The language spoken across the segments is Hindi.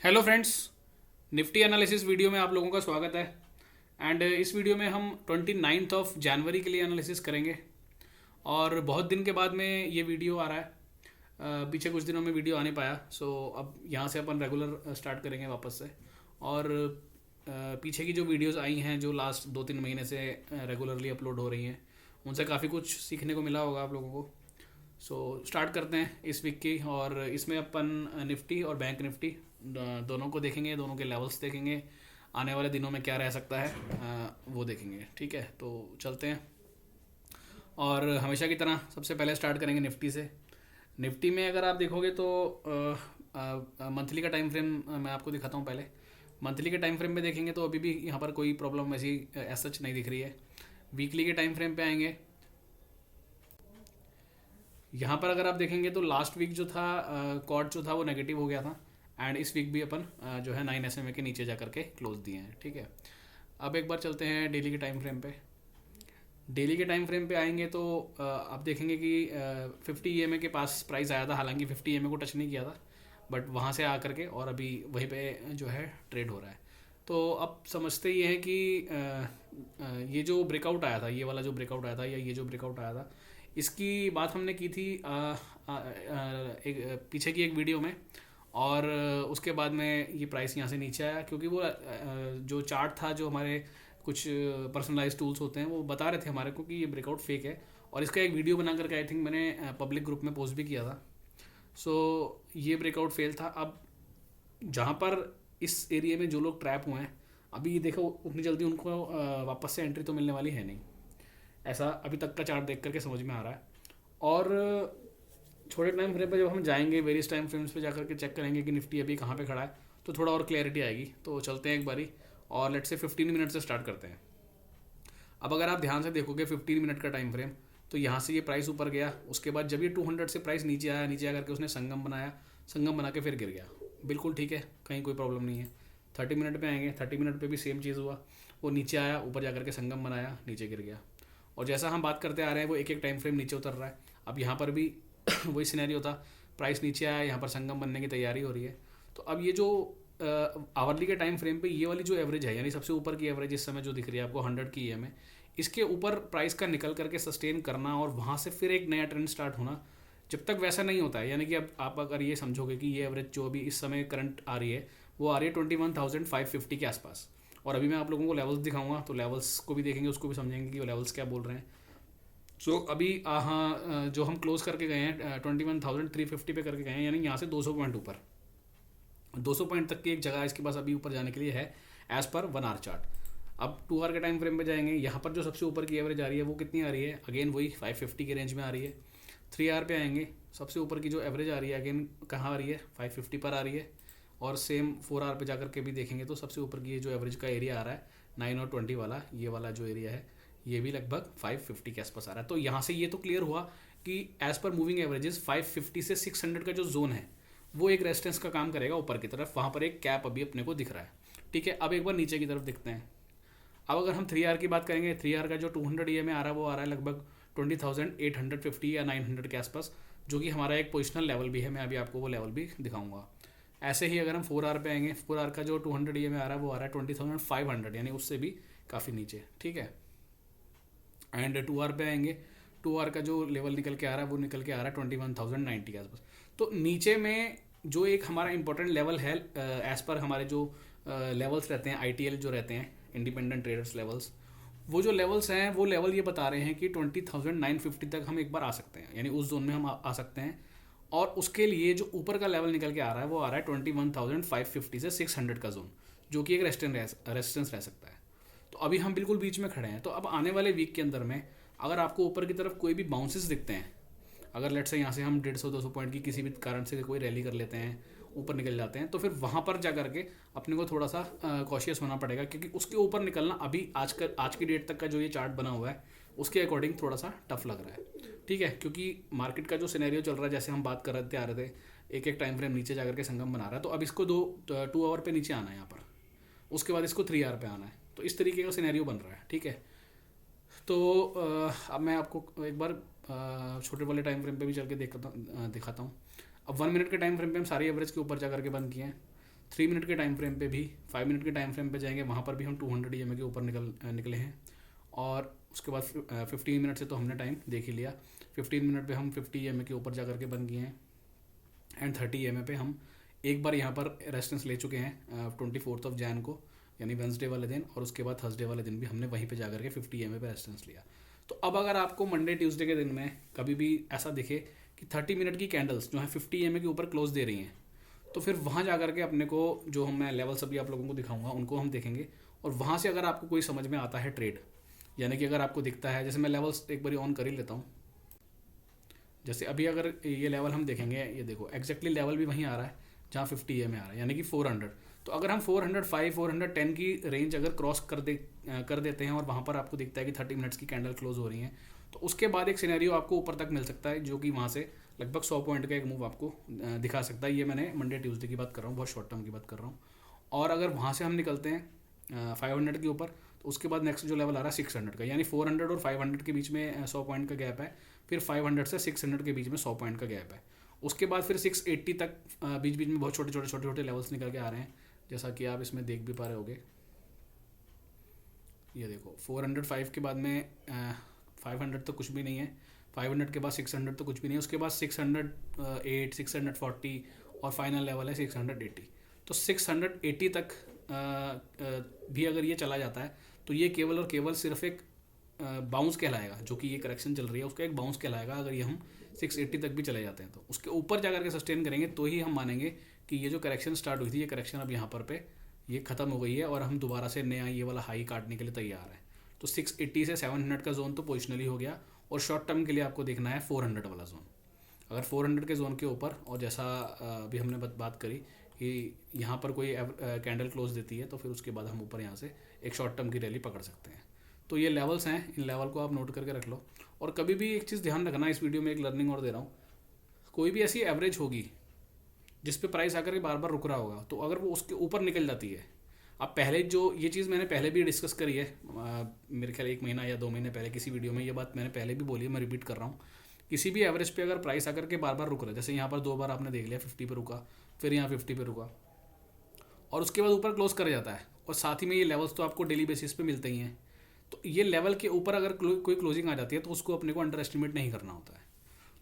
Hello friends, Nifty analysis video में आप लोगों का स्वागत है। एंड इस वीडियो में हम 29 ऑफ जनवरी के लिए एनालिसिस करेंगे। और बहुत दिन के बाद में ये वीडियो आ रहा है। पीछे कुछ दिनों में वीडियो आ नहीं पाया, सो अब यहाँ से अपन रेगुलर स्टार्ट करेंगे वापस से। और पीछे की जो वीडियोस आई हैं, जो लास्ट 2-3 महीने से रेगुलरली अपलोड हो रही हैं, उनसे काफ़ी कुछ सीखने को मिला होगा आप लोगों को। सो स्टार्ट करते हैं इस वीक की। और इसमें अपन निफ्टी और बैंक निफ्टी दोनों को देखेंगे, दोनों के लेवल्स देखेंगे, आने वाले दिनों में क्या रह सकता है वो देखेंगे। ठीक है, तो चलते हैं। और हमेशा की तरह सबसे पहले स्टार्ट करेंगे निफ्टी से। निफ्टी में अगर आप देखोगे तो मंथली का टाइम फ्रेम मैं आपको दिखाता हूँ पहले। मंथली के टाइम फ्रेम पे देखेंगे तो अभी भी यहाँ पर कोई प्रॉब्लम ऐसी एज सच नहीं दिख रही है। वीकली के टाइम फ्रेम पे आएंगे, यहाँ पर अगर आप देखेंगे तो लास्ट वीक जो था कॉर्ड जो था वो नेगेटिव हो गया था। एंड इस वीक भी अपन जो है 9 SMA के नीचे जा करके क्लोज दिए हैं। ठीक है, अब एक बार चलते हैं डेली के टाइम फ्रेम पे। डेली के टाइम फ्रेम पे आएंगे तो आप देखेंगे कि 50 EMA के पास प्राइस आया था, हालांकि 50 EMA को टच नहीं किया था, बट वहाँ से आकर के और अभी वहीं पे जो है ट्रेड हो रहा है। तो अब समझते ये हैं कि ये जो ब्रेकआउट आया था, ये वाला जो ब्रेकआउट आया था या ये जो ब्रेकआउट आया था, इसकी बात हमने की थी एक पीछे की एक वीडियो में। और उसके बाद में ये प्राइस यहाँ से नीचे आया, क्योंकि वो जो चार्ट था, जो हमारे कुछ पर्सनलाइज टूल्स होते हैं, वो बता रहे थे हमारे को कि ये ब्रेकआउट फेक है। और इसका एक वीडियो बना करके आई थिंक मैंने पब्लिक ग्रुप में पोस्ट भी किया था। सो ये ब्रेकआउट फेल था। अब जहाँ पर इस एरिया में जो लोग ट्रैप हुए हैं, अभी देखो उतनी जल्दी उनको वापस से एंट्री तो मिलने वाली है नहीं, ऐसा अभी तक का चार्ट देख करके समझ में आ रहा है। और छोटे टाइम फ्रेम पे जब हम जाएंगे, वेरियस टाइम फ्रेम्स पे जाकर के चेक करेंगे कि निफ्टी अभी कहाँ पे खड़ा है, तो थोड़ा और क्लैरिटी आएगी। तो चलते हैं एक बारी, और लेट से 15 मिनट से स्टार्ट करते हैं। अब अगर आप ध्यान से देखोगे 15 मिनट का टाइम फ्रेम, तो यहाँ से ये प्राइस ऊपर गया, उसके बाद जब ये 200 से प्राइस नीचे आया, नीचे आकर के उसने संगम बनाया, संगम बना के फिर गिर गया। बिल्कुल ठीक है, कहीं कोई प्रॉब्लम नहीं है। 30 मिनट पे आएंगे, 30 मिनट पे भी सेम चीज़ हुआ, वो नीचे आया, ऊपर जाकर के संगम बनाया, नीचे गिर गया। और जैसा हम बात करते आ रहे हैं, वो एक एक टाइम फ्रेम नीचे उतर रहा है। अब यहाँ पर भी वही सिनेरियो था, प्राइस नीचे आया, यहाँ पर संगम बनने की तैयारी हो रही है। तो अब ये जो आवरली के टाइम फ्रेम पे ये वाली जो एवरेज है, यानी सबसे ऊपर की एवरेज इस समय जो दिख रही है आपको 100 की EMA, इसके ऊपर प्राइस का निकल करके सस्टेन करना और वहाँ से फिर एक नया ट्रेंड स्टार्ट होना, जब तक वैसा नहीं होता है, यानी कि अब आप अगर ये समझोगे कि ये एवरेज जो अभी इस समय करंट आ रही है, वो आ रही है 21,550 के आसपास। और अभी मैं आप लोगों को लेवल्स दिखाऊंगा, तो लेवल्स को भी देखेंगे, उसको भी समझेंगे कि वो लेवल्स क्या बोल रहे हैं। सो अभी हाँ, जो हम क्लोज करके गए हैं 21,350 पे करके गए हैं, यानी यहाँ से 200 पॉइंट ऊपर, 200 पॉइंट तक की एक जगह इसके पास अभी ऊपर जाने के लिए है, एज पर 1 आवर चार्ट। अब 2 आवर के टाइम फ्रेम पे जाएंगे, यहाँ पर जो सबसे ऊपर की एवरेज आ रही है वो कितनी आ रही है, अगेन वही 550 के रेंज में आ रही है। 3 आवर पे आएंगे, सबसे ऊपर की जो एवरेज आ रही है अगेन कहाँ आ रही है, 550 पर आ रही है। और सेम 4 आवर पे जाकर के भी देखेंगे तो सबसे ऊपर की जो एवरेज का एरिया आ रहा है 9 और 20 वाला, ये वाला जो एरिया है, ये भी लगभग 550 के आसपास आ रहा है। तो यहाँ से ये तो क्लियर हुआ कि एज पर मूविंग एवरेजेस 550 से 600 का जो जोन है, वो एक रेजिस्टेंस का काम करेगा ऊपर की तरफ, वहाँ पर एक कैप अभी अपने को दिख रहा है। ठीक है, अब एक बार नीचे की तरफ देखते हैं। अब अगर हम 3 आवर की बात करेंगे, 3 आवर का जो 200 EMA आ रहा है, वो आ रहा है लगभग 20,850 या 900 के आसपास, जो कि हमारा एक पोजिशनल लेवल भी है। मैं अभी आपको वो लेवल भी दिखाऊंगा। ऐसे ही अगर हम 4 आवर पे आएंगे, 4 आवर का जो 200 EMA आ रहा है, वो आ रहा है 20,500, यानी उससे भी काफ़ी नीचे। ठीक है, एंड 2 आवर पे आएंगे, 2 आवर का जो लेवल निकल के आ रहा है, वो निकल के आ रहा है 21,090 के आसपास। तो नीचे में जो एक हमारा इंपॉर्टेंट लेवल है, एज पर हमारे जो लेवल्स रहते हैं, ITL जो रहते हैं, इंडिपेंडेंट ट्रेडर्स लेवल्स, वो जो लेवल्स हैं, वो लेवल ये बता रहे हैं कि 20,950 तक हम एक बार आ सकते हैं, यानी उस जोन में हम आ सकते हैं। और उसके लिए जो ऊपर का लेवल निकल के आ रहा है, वो आ रहा है 21,550 से 600 का जोन, जो कि एक रेजिस्टेंस रह सकता है। तो अभी हम बिल्कुल बीच में खड़े हैं। तो अब आने वाले वीक के अंदर में अगर आपको ऊपर की तरफ कोई भी बाउंसेस दिखते हैं, अगर लेट से यहाँ से हम 150-200 पॉइंट की किसी भी कारण से कोई रैली कर लेते हैं, ऊपर निकल जाते हैं, तो फिर वहाँ पर जा करके अपने को थोड़ा सा कॉशियस होना पड़ेगा, क्योंकि उसके ऊपर निकलना अभी आज की डेट तक का जो ये चार्ट बना हुआ है, उसके अकॉर्डिंग थोड़ा सा टफ लग रहा है। ठीक है, क्योंकि मार्केट का जो सिनेरियो चल रहा है, जैसे हम बात कर रहे थे आ रहे थे, एक एक टाइम फ्रेम नीचे जाकर के संगम बना रहा है। तो अब इसको 2 आवर पे नीचे आना है यहाँ पर, उसके बाद इसको 3 आवर पे आना है। तो इस तरीके का सिनेरियो बन रहा है। ठीक है, तो अब मैं आपको एक बार छोटे वाले टाइम फ्रेम पे भी चल के दिखाता हूँ। अब 1 मिनट के टाइम फ्रेम पे हम सारी एवरेज के ऊपर जा करके बंद किए हैं। 3 मिनट के टाइम फ्रेम पे भी, 5 मिनट के टाइम फ्रेम पे जाएंगे, वहाँ पर भी हम 200 EMA के ऊपर निकले हैं। और उसके बाद 15 मिनट से तो हमने टाइम देख ही लिया, 15 मिनट पे हम 50 EMA के ऊपर जा करके बन गए हैं। एंड 30 EMA पे हम एक बार यहाँ पर रेजिस्टेंस ले चुके हैं 24 जैन को, यानी वेंसडे वाले दिन, और उसके बाद थर्सडे वाले दिन भी हमने वहीं पे जा करके 50 EMA पे रेजिस्टेंस लिया। तो अब अगर आपको मंडे ट्यूसडे के दिन में कभी भी ऐसा दिखे कि 30 मिनट की कैंडल्स जो है 50 EMA के ऊपर क्लोज दे रही हैं, तो फिर वहाँ जा करके अपने को जो मैं लेवल्स अभी आप लोगों को दिखाऊंगा उनको हम देखेंगे। और वहाँ से अगर आपको कोई समझ में आता है ट्रेड, यानी कि अगर आपको दिखता है, जैसे मैं लेवल्स एक बार ऑन कर ही लेता हूँ, जैसे अभी अगर ये लेवल हम देखेंगे, ये देखो एग्जैक्टली लेवल भी वहीं आ रहा है जहाँ 50 EMA आ रहा है, यानी कि 400। तो अगर हम 405 410 की रेंज अगर क्रॉस कर देते हैं और वहाँ पर आपको दिखता है कि 30 मिनट्स की कैंडल क्लोज हो रही हैं, तो उसके बाद एक सिनेरियो आपको ऊपर तक मिल सकता है, जो कि वहाँ से लगभग 100 पॉइंट का एक मूव आपको दिखा सकता है। ये मैंने मंडे ट्यूसडे की बात कर रहा हूँ, बहुत शॉर्ट टर्म की बात कर रहा हूँ। और अगर वहाँ से हम निकलते हैं 500 के ऊपर, तो उसके बाद नेक्स्ट जो लेवल आ रहा है 600 का, यानी 400 और 500 के बीच में 100 पॉइंट का गैप है। फिर 500 से 600 के बीच में 100 पॉइंट का गैप है। उसके बाद फिर 680 तक बीच बीच में बहुत छोटे छोटे लेवल्स निकल के आ रहे हैं, जैसा कि आप इसमें देख भी पा रहे होगे। ये देखो 405 के बाद में 500 तो कुछ भी नहीं है, 500 के बाद 600 तो कुछ भी नहीं है, उसके बाद 608 640 और फाइनल लेवल है 680। तो 680 तक भी अगर ये चला जाता है, तो ये केवल और केवल सिर्फ एक बाउंस कहलाएगा, जो कि ये करेक्शन चल रही है उसका एक बाउंस कहलाएगा। अगर ये हम 680 तक भी चले जाते हैं, तो उसके ऊपर जा करके सस्टेन करेंगे, तो ही हम मानेंगे कि ये जो करेक्शन स्टार्ट हुई थी, ये करेक्शन अब यहाँ पर पे ये ख़त्म हो गई है और हम दोबारा से नया ये वाला हाई काटने के लिए तैयार हैं। तो 680 से 700 का जोन तो पोजिशनली हो गया, और शॉर्ट टर्म के लिए आपको देखना है 400 वाला जोन। अगर 400 के जोन के ऊपर, और जैसा अभी हमने बात करी कि यहाँ पर कोई कैंडल क्लोज देती है, तो फिर उसके बाद हम ऊपर यहाँ से एक शॉर्ट टर्म की रैली पकड़ सकते हैं। तो ये लेवल्स हैं, इन लेवल को आप नोट करके रख लो। और कभी भी एक चीज़ ध्यान रखना, इस वीडियो में एक लर्निंग और दे रहा हूँ, कोई भी ऐसी एवरेज होगी जिस पे प्राइस आकर के बार बार रुक रहा होगा, तो अगर वो उसके ऊपर निकल जाती है, अब पहले जो ये चीज़ मैंने पहले भी डिस्कस करी है, मेरे ख्याल 1 महीना या 2 महीने पहले किसी वीडियो में, ये बात मैंने पहले भी बोली है, मैं रिपीट कर रहा हूँ। किसी भी एवरेज पे अगर प्राइस आकर के बार बार रुक रहा है, जैसे यहाँ पर 2 बार आपने देख लिया 50 पे रुका, फिर यहाँ 50 पे रुका, और उसके बाद ऊपर क्लोज कर जाता है, और साथ ही में ये लेवल्स तो आपको डेली बेसिस पे मिलते ही हैं। तो ये लेवल के ऊपर अगर कोई क्लोजिंग आ जाती है, तो उसको अपने को अंडर एस्टिमेट नहीं करना होता है।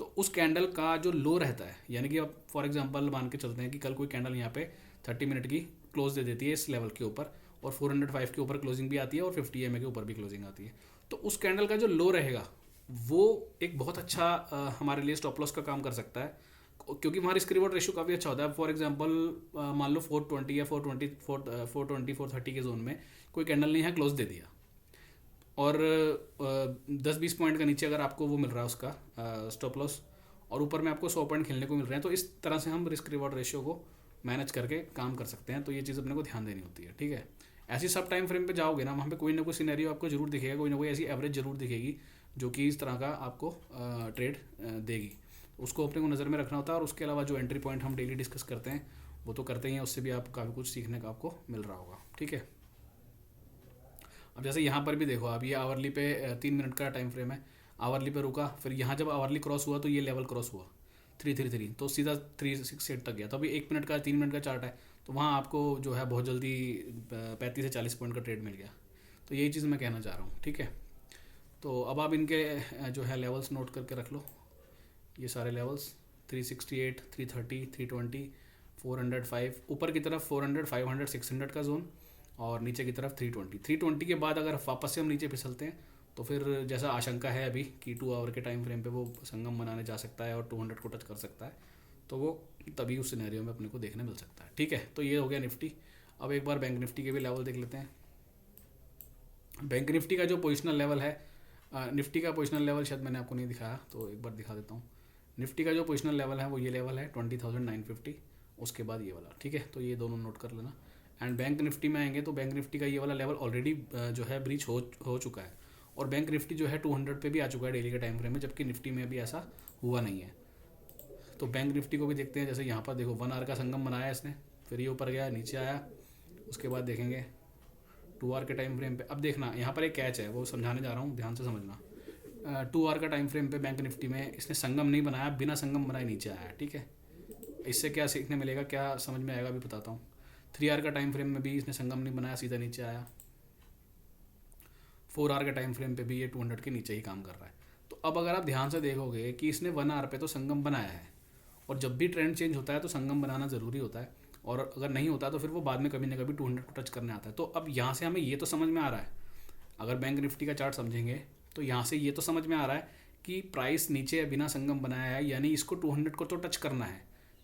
तो उस कैंडल का जो लो रहता है, यानी कि अब फॉर एग्जांपल मान के चलते हैं कि कल कोई कैंडल यहाँ पे 30 मिनट की क्लोज दे देती है इस लेवल के ऊपर, और 405 के ऊपर क्लोजिंग भी आती है, और 50 EMA के ऊपर भी क्लोजिंग आती है, तो उस कैंडल का जो लो रहेगा वो एक बहुत अच्छा हमारे लिए स्टॉप लॉस का काम कर सकता है, क्योंकि वहाँ रिस्क रिवॉर्ड रेशियो काफ़ी अच्छा होता है। फॉर एग्जांपल मान लो 420 या 430 के जोन में कोई कैंडल ने यहाँ क्लोज दे दिया, और 10-20 पॉइंट का नीचे अगर आपको वो मिल रहा है उसका स्टॉप लॉस, और ऊपर में आपको 100 पॉइंट खेलने को मिल रहे हैं, तो इस तरह से हम रिस्क रिवॉर्ड रेशियो को मैनेज करके काम कर सकते हैं। तो ये चीज़ अपने को ध्यान देनी होती है, ठीक है। ऐसी सब टाइम फ्रेम पे जाओगे ना, वहाँ पे कोई ना कोई सिनेरियो आपको जरूर दिखेगा, कोई ना कोई ऐसी एवरेज जरूर दिखेगी जो कि इस तरह का आपको ट्रेड देगी। उसको अपने को नज़र में रखना होता है। और उसके अलावा जो एंट्री पॉइंट हम डेली डिस्कस करते हैं वो तो करते ही हैं, उससे भी आप काफ़ी कुछ सीखने का आपको मिल रहा होगा, ठीक है। अब जैसे यहाँ पर भी देखो, अब ये आवरली पे 3 मिनट का टाइम फ्रेम है, आवरली पे रुका, फिर यहाँ जब आवरली क्रॉस हुआ तो ये लेवल क्रॉस हुआ 333, तो सीधा 368 तक गया। तो अभी 1 मिनट का 3 मिनट का चार्ट है, तो वहाँ आपको जो है बहुत जल्दी 35 से 40 पॉइंट का ट्रेड मिल गया। तो यही चीज़ मैं कहना चाह रहा हूँ, ठीक है। तो अब आप इनके जो है लेवल्स नोट करके रख लो, ये सारे लेवल्स 368 330 320 405, ऊपर की तरफ 400 500 600 का जोन, और नीचे की तरफ 320 के बाद अगर वापस से हम नीचे फिसलते हैं, तो फिर जैसा आशंका है अभी कि 2 आवर के टाइम फ्रेम पे वो संगम बनाने जा सकता है और 200 को टच कर सकता है, तो वो तभी उस सिनेरियो में अपने को देखने मिल सकता है, ठीक है। तो ये हो गया निफ्टी। अब एक बार बैंक निफ्टी के भी लेवल देख लेते हैं। बैंक निफ्टी का जो पोजिशनल लेवल है, निफ्टी का पोजिशनल लेवल शायद मैंने आपको नहीं दिखाया, तो एक बार दिखा देता हूँ। निफ्टी का जो पोजिशनल लेवल है वो ये लेवल है 20,950, उसके बाद ये वाला, ठीक है। तो ये दोनों नोट कर लेना। एंड बैंक निफ्टी में आएंगे तो बैंक निफ्टी का ये वाला लेवल ऑलरेडी जो है ब्रीच हो चुका है, और बैंक निफ्टी जो है 200 पे भी आ चुका है डेली के टाइम फ्रेम में, जबकि निफ्टी में अभी ऐसा हुआ नहीं है। तो बैंक निफ्टी को भी देखते हैं। जैसे यहाँ पर देखो 1 आवर का संगम बनाया इसने, फिर ये ऊपर गया, नीचे आया, उसके बाद देखेंगे 2 आवर के टाइम फ्रेम पे। अब देखना यहाँ पर एक कैच है, वो समझाने जा रहा हूँ, ध्यान से समझना। 2 आवर का टाइम फ्रेम पे बैंक निफ्टी में इसने संगम नहीं बनाया, बिना संगम बनाए नीचे आया, ठीक है। इससे क्या सीखने मिलेगा, क्या समझ में आएगा, अभी बताता हूँ। 3 आवर का टाइम फ्रेम में भी इसने संगम नहीं बनाया, सीधा नीचे आया। 4 आवर के टाइम फ्रेम पे भी ये 200 के नीचे ही काम कर रहा है। तो अब अगर आप ध्यान से देखोगे कि इसने 1 आवर पे तो संगम बनाया है, और जब भी ट्रेंड चेंज होता है तो संगम बनाना ज़रूरी होता है, और अगर नहीं होता तो फिर वो बाद में कभी ना कभी 200 को टच करने आता है। तो अब यहाँ से हमें ये तो समझ में आ रहा है, अगर बैंक निफ्टी का चार्ट समझेंगे तो यहाँ से ये तो समझ में आ रहा है कि प्राइस नीचे बिना संगम बनाया है, यानी इसको 200 को तो टच करना है,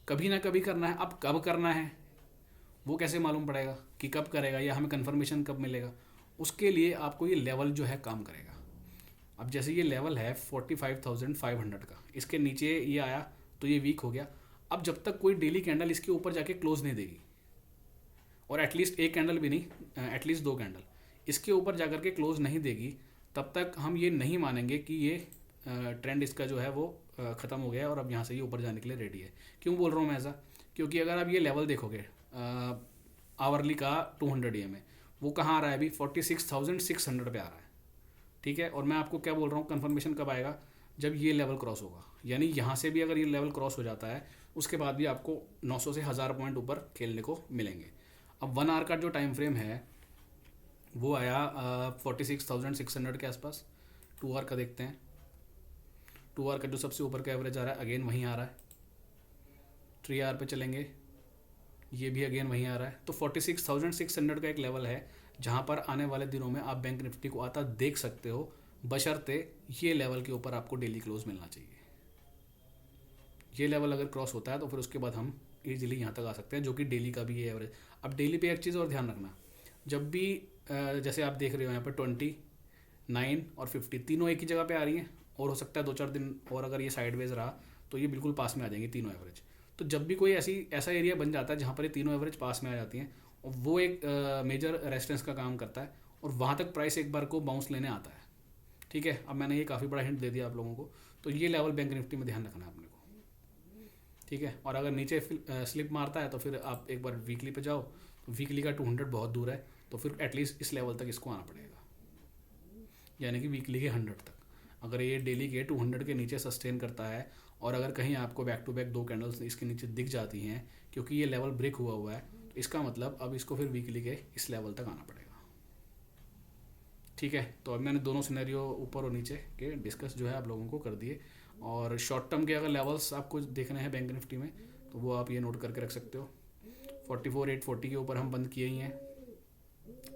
कभी ना कभी करना है। अब कब करना है वो कैसे मालूम पड़ेगा कि कब करेगा, या हमें कन्फर्मेशन कब मिलेगा? उसके लिए आपको ये लेवल जो है काम करेगा। अब जैसे ये लेवल है 45,500 का, इसके नीचे ये आया तो ये वीक हो गया। अब जब तक कोई डेली कैंडल इसके ऊपर जाके क्लोज नहीं देगी, और एटलीस्ट एक कैंडल भी नहीं, एटलीस्ट 2 कैंडल इसके ऊपर जाकर के क्लोज नहीं देगी, तब तक हम ये नहीं मानेंगे कि ये ट्रेंड इसका जो है वो ख़त्म हो गया है और अब यहाँ से ये ऊपर जाने के लिए रेडी है। क्यों बोल रहा हूँ मैं ऐसा? क्योंकि अगर आप ये लेवल देखोगे आवरली का 200 EMA, वो कहाँ आ रहा है अभी? 46,600 पे आ रहा है, ठीक है। और मैं आपको क्या बोल रहा हूँ, कन्फर्मेशन कब आएगा? जब ये लेवल क्रॉस होगा, यानी यहाँ से भी अगर ये लेवल क्रॉस हो जाता है उसके बाद भी आपको 900 से 1000 पॉइंट ऊपर खेलने को मिलेंगे। अब 1 आवर का जो टाइम फ्रेम है वो आया 46,600 के आसपास। 2 आवर का देखते हैं, 2 आवर का जो सबसे ऊपर का एवरेज आ रहा है अगेन वहीं आ रहा है। 3 आवर पे चलेंगे, ये भी अगेन वहीं आ रहा है। तो 46,600 का एक लेवल है जहाँ पर आने वाले दिनों में आप बैंक निफ्टी को आता देख सकते हो, बशर्ते ये लेवल के ऊपर आपको डेली क्लोज मिलना चाहिए। ये लेवल अगर क्रॉस होता है तो फिर उसके बाद हम इजीली यहाँ तक आ सकते हैं, जो कि डेली का भी ये एवरेज। अब डेली पे एक चीज़ और ध्यान रखना, जब भी जैसे आप देख रहे हो यहाँ पर 20, 9 और 50 तीनों एक ही जगह पे आ रही हैं, और हो सकता है 2-4 दिन और अगर ये साइडवेज रहा तो ये बिल्कुल पास में आ जाएंगे तीनों एवरेज। तो जब भी कोई ऐसा एरिया बन जाता है जहाँ पर ये तीनों एवरेज पास में आ जाती हैं, और वो एक मेजर रेजिस्टेंस का काम करता है, और वहाँ तक प्राइस एक बार को बाउंस लेने आता है, ठीक है। अब मैंने ये काफ़ी बड़ा हिंट दे दिया आप लोगों को, तो ये लेवल बैंक निफ्टी में ध्यान रखना है अपने को, ठीक है। और अगर नीचे स्लिप मारता है तो फिर आप एक बार वीकली पे जाओ, तो वीकली का 200 बहुत दूर है, तो फिर एटलीस्ट इस लेवल तक इसको आना पड़ेगा, यानी कि वीकली के 100 तक। अगर ये डेली के 200 के नीचे सस्टेन करता है, और अगर कहीं आपको बैक टू बैक 2 कैंडल्स इसके नीचे दिख जाती हैं क्योंकि ये लेवल ब्रेक हुआ है, तो इसका मतलब अब इसको फिर वीकली के इस लेवल तक आना पड़ेगा, ठीक है। तो अब मैंने दोनों सिनेरियो ऊपर और नीचे के डिस्कस जो है आप लोगों को कर दिए। और शॉर्ट टर्म के अगर लेवल्स आपको देखने हैं बैंक निफ्टी में, तो वो आप ये नोट करके रख सकते हो। 44,840 के ऊपर हम बंद किए ही हैं,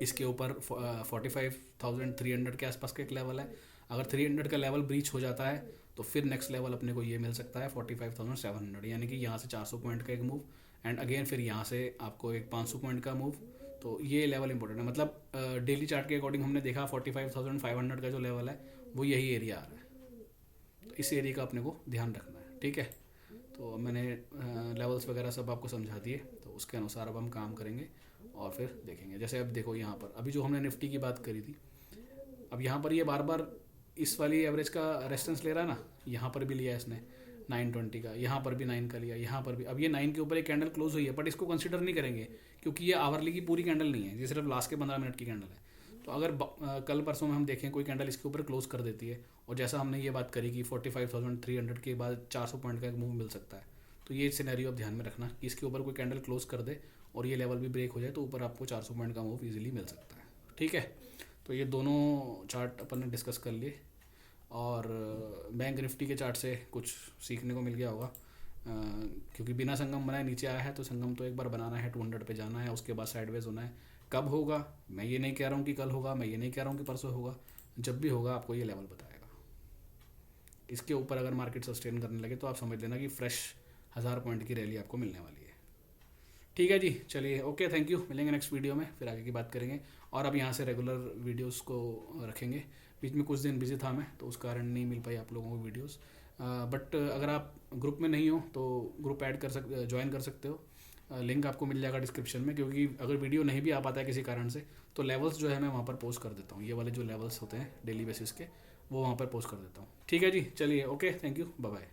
इसके ऊपर 45,300 के आसपास का एक लेवल है। अगर 300 का लेवल ब्रीच हो जाता है तो फिर नेक्स्ट लेवल अपने को ये मिल सकता है 45,700, यानी कि यहाँ से 400 पॉइंट का एक मूव, एंड अगेन फिर यहाँ से आपको एक 500 पॉइंट का मूव। तो ये लेवल इंपॉर्टेंट है, मतलब डेली चार्ट के अकॉर्डिंग हमने देखा 45,500 का जो लेवल है वो यही एरिया आ रहा है, तो इस एरिया का अपने को ध्यान रखना है, ठीक है। तो मैंने लेवल्स वगैरह सब आपको समझा दिए, तो उसके अनुसार अब हम काम करेंगे और फिर देखेंगे। जैसे अब देखो यहाँ पर अभी जो हमने निफ्टी की बात करी थी, अब यहाँ पर ये बार बार इस वाली एवरेज का रेजिस्टेंस ले रहा है ना, यहाँ पर भी लिया इसने 920 का, यहाँ पर भी 9 का लिया, यहाँ पर भी। अब ये 9 के ऊपर एक कैंडल क्लोज हुई है, बट इसको कंसिडर नहीं करेंगे क्योंकि ये आवरली की पूरी कैंडल नहीं है, ये सिर्फ लास्ट के 15 मिनट की कैंडल है। तो अगर कल परसों में हम देखें कोई कैंडल इसके ऊपर क्लोज कर देती है, और जैसा हमने ये बात करी कि 45,300 के बाद 400 पॉइंट का एक मूव मिल सकता है, तो ये सिनेरियो आप ध्यान में रखना कि इसके ऊपर कोई कैंडल क्लोज कर दे और ये लेवल भी ब्रेक हो जाए तो ऊपर आपको 400 पॉइंट का मूव इजीली मिल सकता है, ठीक है। तो ये दोनों चार्ट अपन ने डिस्कस कर लिए, और बैंक निफ्टी के चार्ट से कुछ सीखने को मिल गया होगा, क्योंकि बिना संगम बनाए नीचे आया है, तो संगम तो एक बार बनाना है, 200 पे जाना है, उसके बाद साइडवेज होना है। कब होगा मैं ये नहीं कह रहा हूँ कि कल होगा, मैं ये नहीं कह रहा हूँ कि परसों होगा, जब भी होगा आपको ये लेवल बताएगा। इसके ऊपर अगर मार्केट सस्टेन करने लगे तो आप समझ लेना कि फ्रेश 1000 पॉइंट की रैली आपको मिलने वाली है, ठीक है जी। चलिए ओके, थैंक यू, मिलेंगे नेक्स्ट वीडियो में, फिर आगे की बात करेंगे। और अब यहाँ से रेगुलर वीडियोस को रखेंगे, बीच में कुछ दिन बिजी था मैं, तो उस कारण नहीं मिल पाई आप लोगों को वीडियोस। बट अगर आप ग्रुप में नहीं हो तो ग्रुप ऐड ज्वाइन कर सकते हो, लिंक आपको मिल जाएगा डिस्क्रिप्शन में। क्योंकि अगर वीडियो नहीं भी आ पाता है किसी कारण से, तो लेवल्स जो है मैं वहाँ पर पोस्ट कर देता हूँ, ये वाले जो लेवल्स होते हैं डेली बेसिस के, वो वहाँ पर पोस्ट कर देता हूँ, ठीक है जी। चलिए okay, thank you, bye bye.